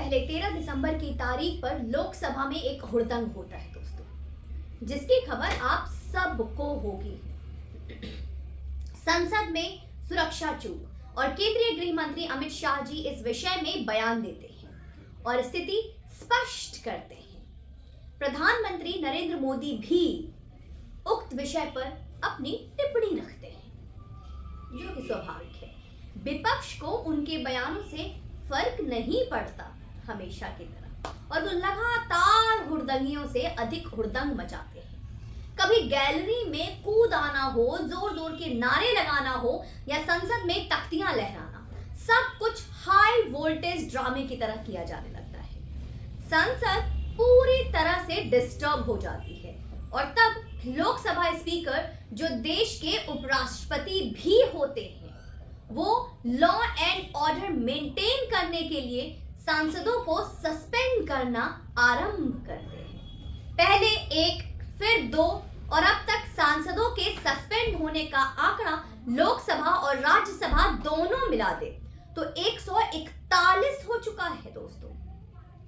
पहले 13 दिसंबर की तारीख पर लोकसभा में एक हुड़दंग होता है दोस्तों, जिसकी खबर आप सबको होगी। संसद में सुरक्षा चूक और केंद्रीय गृह मंत्री अमित शाह जी इस विषय में बयान देते हैं और स्थिति स्पष्ट करते हैं। प्रधानमंत्री नरेंद्र मोदी भी उक्त विषय पर अपनी टिप्पणी रखते हैं, जो कि स्वाभाविक है। विपक्ष को उनके बयानों से फर्क नहीं पड़ता हमेशा की तरह, और वो लगातार हुड़दंगियों से अधिक हुड़दंग मचाते हैं। कभी गैलरी में कूद आना हो, जोर जोर के नारे लगाना हो या संसद में तख्तियां लहराना, सब कुछ हाई वोल्टेज ड्रामे की तरह किया जाने लगता है। संसद पूरी तरह से डिस्टर्ब हो जाती है और तब लोकसभा स्पीकर, जो देश के उपराष्ट्रपति भी होते हैं, वो लॉ एंड ऑर्डर मेंटेन करने के लिए सांसदों को सस्पेंड करना आरंभ करते हैं। पहले 1, फिर 2 और अब तक सांसदों के सस्पेंड होने का आंकड़ा लोकसभा और राज्यसभा दोनों मिला दे तो 141 हो चुका है दोस्तों।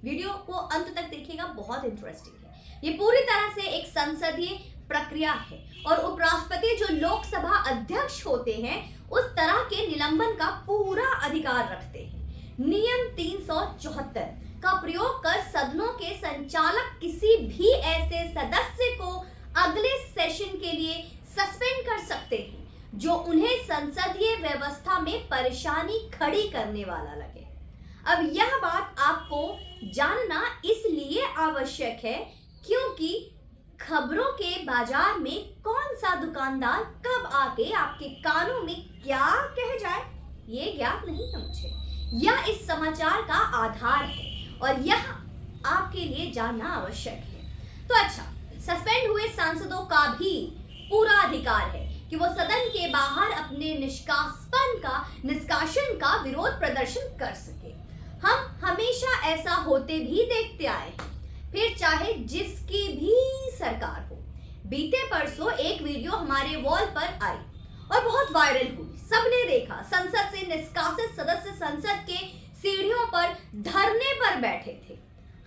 वीडियो को अंत तक देखिएगा, बहुत इंटरेस्टिंग है। ये पूरी तरह से एक संसदीय प्रक्रिया है और उपराष्ट्रपति, जो लोकसभा अध्यक्ष होते हैं, उस तरह के निलंबन का पूरा अधिकार रखते हैं। नियम 374 का प्रयोग कर सदनों के संचालक किसी भी ऐसे सदस्य को अगले सेशन के लिए सस्पेंड कर सकते हैं जो उन्हें संसदीय व्यवस्था में परेशानी खड़ी करने वाला लगे। अब यह बात आपको जानना इसलिए आवश्यक है क्योंकि खबरों के बाजार में कौन सा दुकानदार कब आके आपके कानों में क्या कह जाए, ये ज्ञात नहीं है मुझे। यह इस समाचार का आधार है और यह आपके लिए जानना आवश्यक है। तो अच्छा, सस्पेंड हुए सांसदों का भी पूरा अधिकार है कि वो सदन के बाहर अपने निष्कासन का विरोध प्रदर्शन कर सके। हम हमेशा ऐसा होते भी देखते आए हैं, फिर चाहे जिसकी भी सरकार हो। बीते परसों एक वीडियो हमारे वॉल पर आई और बहुत वायरल हुई, सबने देखा। संसद से निष्कासित सदस्य संसद के सीढ़ियों पर धरने पर बैठे थे,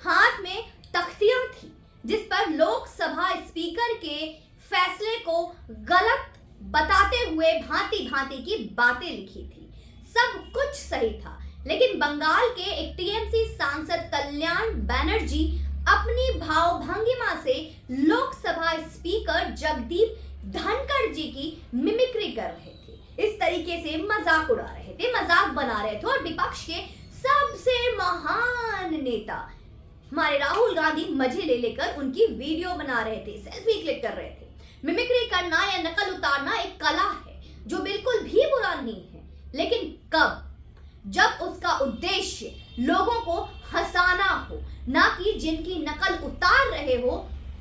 हाथ में तख्तियां थी जिस पर लोकसभा स्पीकर के फैसले को गलत बताते हुए भांति भांति की बातें लिखी थी। सब कुछ सही था, लेकिन बंगाल के एक टीएमसी सांसद कल्याण बनर्जी अपनी भावभंगिमा से लोकसभा स्पीकर जगदीप धनखड़ जी की मिमिक्री कर रहे थे। इस तरीके से मजाक उड़ा रहे थे, मजाक बना रहे थे और विपक्ष के सबसे महान नेता हमारे राहुल गांधी मजे ले लेकर उनकी वीडियो बना रहे थे, सेल्फी क्लिक कर रहे थे। मिमिक्री करना या नकल उतारना एक कला है जो बिल्कुल भी बुरा नहीं है, लेकिन कब? जब उसका उद्देश्य लोगों को हंसाना हो, ना कि जिनकी नकल उतार रहे हो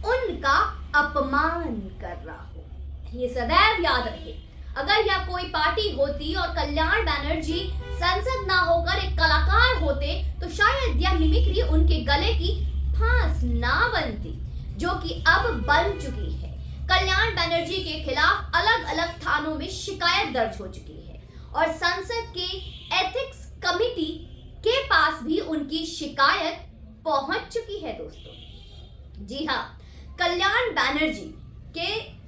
उनका अपमान कर रहा हो। ये सदैव याद रहे। अगर यह कोई पार्टी होती और कल्याण बनर्जी संसद ना होकर एक कलाकार होते तो शायद यह मिमिक्री उनके गले की फांस ना बनती, जो कि अब बन चुकी है। कल्याण बनर्जी के खिलाफ अलग अलग थानों में शिकायत दर्ज हो चुकी है और संसद के एथिक्स कमेटी के पास भी उनकी शिकायत पहुंच चुकी है दोस्तों। जी हाँ, कल्याण बनर्जी के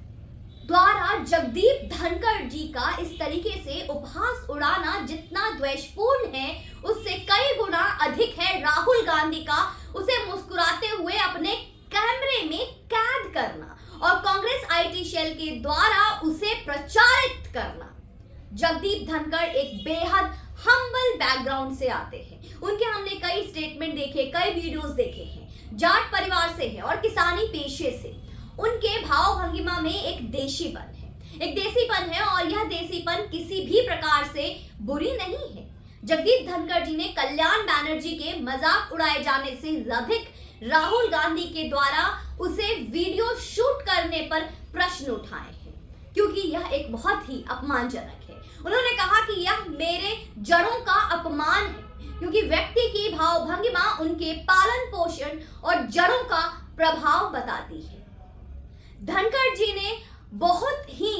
द्वारा जगदीप धनखड़ जी का इस तरीके से उपहास उड़ाना जितना द्वेषपूर्ण है, उससे कई गुना अधिक है राहुल गांधी का उसे मुस्कुराते हुए अपने कैमरे में कैद करना और कांग्रेस आईटी सेल के द्वारा उसे प्रचारित करना। जगदीप धनखड़ एक बेहद हम्बल बैकग्राउंड से आते हैं। उनके हमने कई स्टेटमेंट देखे, कई वीडियोस देखे हैं। जाट परिवार से है और किसानी पेशे से। उनके भाव भंगिमा में एक देसीपन है और यह देसीपन किसी भी प्रकार से बुरी नहीं है। जगदीप धनखड़ जी ने कल्याण बनर्जी के मजाक उड़ाए जाने से अधिक राहुल गांधी के द्वारा उसे वीडियो शूट करने पर प्रश्न उठाए हैं, क्योंकि यह एक बहुत ही अपमानजनक है। उन्होंने कहा कि यह मेरे जड़ों का अपमान है, क्योंकि व्यक्ति की भावभंगिमा उनके पालन पोषण और जड़ों का प्रभाव बताती है। धनखड़ जी ने बहुत ही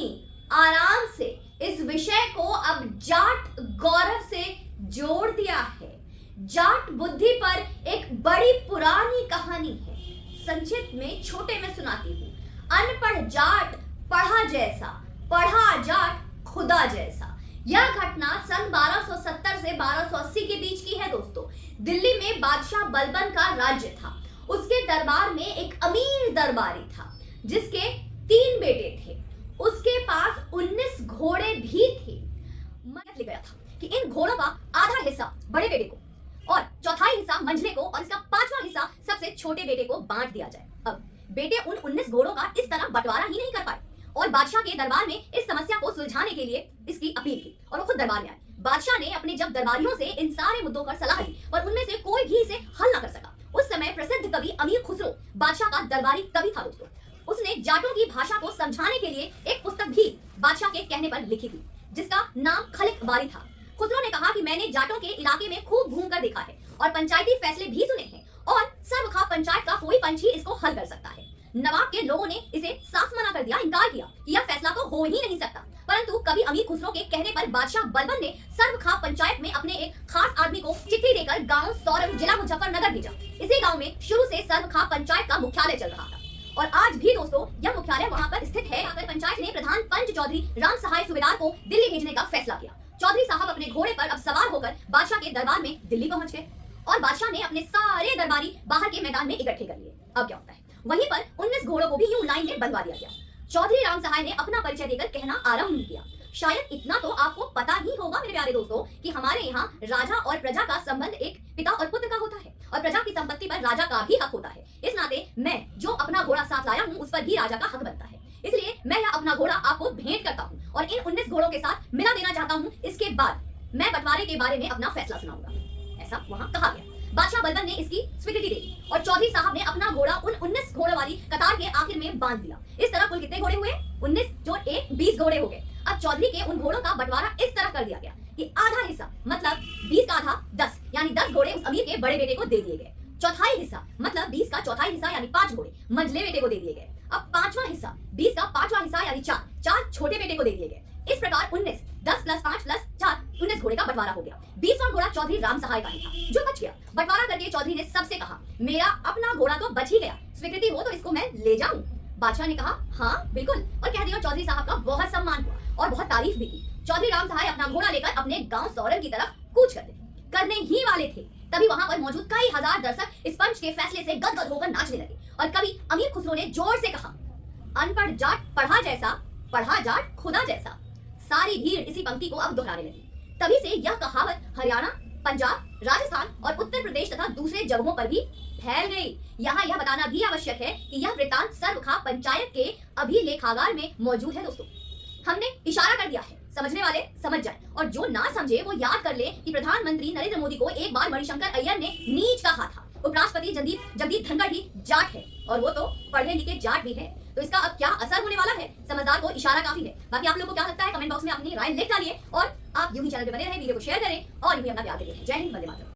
आराम से इस विषय को अब जाट गौरव से जोड़ दिया है। जाट बुद्धि पर एक बड़ी पुरानी कहानी है। संक्षिप्त में छोटे में सुनाती हूँ। अनपढ़ जाट पढ़ा जैसा, पढ़ा जाट खुदा जैसा। यह घटना सन 1270 से 1280 के बीच की है दोस्तों। दिल्ली में बादशाह बलबन का राज्य था। उसके दरबार में एक अमीर दरबारी था जिसके 3 बेटे थे। उसके पास 19 घोड़े भी थे। मत लिख गया था कि इन घोड़ों का आधा हिस्सा बड़े बेटे को और चौथाई हिस्सा मंझले को और इसका 5वां हिस्सा सबसे छोटे बेटे को बांट दिया जाए। अब बेटे उन 19 घोड़ों का इस तरह बंटवारा ही नहीं कर पाए और बादशाह के दरबार में इस समस्या को सुलझाने के लिए इसकी अपील की और वो खुद दरबार में आए। बादशाह ने अपने जब दरबारियों से इन सारे मुद्दों पर सलाह ली और उनमें से कोई भी इसे हल ना कर सका। उस समय प्रसिद्ध कवि अमीर खुसरो बादशाह का दरबारी कवि था दोस्तों। उसने जाटों की भाषा को समझाने के लिए एक पुस्तक भी बादशाह के कहने पर लिखी थी जिसका नाम खलिक वारी था। खुसरो ने कहा कि मैंने जाटों के इलाके में खूब घूमकर देखा है और पंचायती फैसले भी सुने हैं और सर्वखा पंचायत का कोई पंच ही इसको हल कर सकता है। नवाब के लोगों ने इसे साफ मना कर दिया, इनकार किया कि यह फैसला तो हो ही नहीं सकता। परंतु कवि अमीर खुसरो के कहने पर बादशाह बलबन ने सर्वखा पंचायत में अपने एक खास आदमी को चिट्ठी देकर गांव सौरभ जिला मुजफ्फरनगर भेजा। इसी गांव में शुरू से सर्वखा पंचायत का मुख्यालय चल रहा था और आज भी दोस्तों यह मुख्यालय वहां पर स्थित है। आकर पंचायत ने प्रधान पंच चौधरी राम सहाय सूबेदार को दिल्ली भेजने का फैसला किया। चौधरी साहब अपने घोड़े पर अब सवार होकर बादशाह के दरबार में दिल्ली पहुंच गए और बादशाह ने अपने सारे दरबारी बाहर के मैदान में इकट्ठे कर लिए। अब क्या होता है, वहीं पर 19 घोड़ों को भी यूं लाइन में बंधवा दिया गया। चौधरी राम सहाय ने अपना परिचय देकर कहना आरंभ किया। शायद इतना तो आपको पता ही होगा मेरे प्यारे दोस्तों कि हमारे यहाँ राजा और प्रजा का संबंध एक पिता और पुत्र का होता है और प्रजा की संपत्ति पर राजा का भी हक होता है। इस नाते मैं जो अपना घोड़ा साथ लाया हूँ उस पर भी राजा का हक बनता है। इसलिए मैं यह अपना घोड़ा आपको भेंट करता हूँ और इन 19 घोड़ों के साथ मिला देना चाहता हूँ। इसके बाद मैं बंटवारे के बारे में अपना फैसला सुनाऊंगा। ऐसा वहाँ कहा गया। बादशाह बलबन ने इसकी स्वीकृति दे दी और चौधरी साहब ने अपना घोड़ा उन 19 घोड़ों वाली कतार के आखिर में बांध दिया। इस तरह कुल कितने घोड़े हुए? 19 जो 20 घोड़े हो गए। अब चौधरी के उन घोड़ों का बंटवारा इस तरह कर दिया गया कि आधा हिस्सा मतलब 20 का आधा 10 यानी 10 घोड़े उस अमीर के बड़े बेटे को दे दिए गए। चौथाई हिस्सा मतलब 20 का चौथाई हिस्सा यानी 5 घोड़े मंझले बेटे को दे दिए गए। अब 5वां हिस्सा 20 का 5वां हिस्सा यानी 4 छोटे बेटे को दे दिए गए। इस प्रकार 19 10 + 5 + 4 19 घोड़े का बंटवारा हो गया। 20वां घोड़ा चौधरी राम सहाय का ही था जो बच गया। बंटवारा करके चौधरी ने सबसे कहा मेरा अपना घोड़ा तो बच ही गया, स्वीकृति हो तो इसको मैं ले जाऊं। बादशाह ने कहा हाँ बिल्कुल और कह दिया। चौधरी साहब का बहुत सम्मान हुआ और बहुत तारीफ भी की। चौधरी राम सहाय अपना घोड़ा लेकर अपने गांव सौरभ की तरफ कूच करने ही वाले थे। तभी वहां पर मौजूद कई हजार दर्शक इस पंच के फैसले से गदगद होकर नाचने लगे और कवि अमीर खुसरो ने जोर से कहा अनपढ़ जाट पढ़ा जैसा, पढ़ा जाट खुदा जैसा। सारी भीड़ इसी पंक्ति को अब दोहराने लगी। तभी से यह कहावत हरियाणा, पंजाब, राजस्थान और उत्तर प्रदेश तथा दूसरे जगहों पर भी फैल गई। यहाँ यह बताना भी आवश्यक है कि यह वृतांत सर्वखा पंचायत के अभिलेखागार में मौजूद है दोस्तों। हमने इशारा कर दिया है, समझने वाले समझ जाए और जो ना समझे वो याद कर ले कि प्रधानमंत्री नरेंद्र मोदी को एक बार मणिशंकर अय्यर ने नीच कहा था। उपराष्ट्रपति जगदीप धनखड़ भी जाट है और वो तो पढ़े लिखे जाट भी है। तो इसका अब क्या असर होने वाला है? समझदार को इशारा काफी है। बाकी आप लोगों को क्या लगता है कमेंट बॉक्स में अपनी राय लिख डालिए और आप यूं ही चैनल पे बने रहें, वीडियो को शेयर करें और यूं ही अपना प्यार देते रहें। जय हिंद, वंदे मातरम।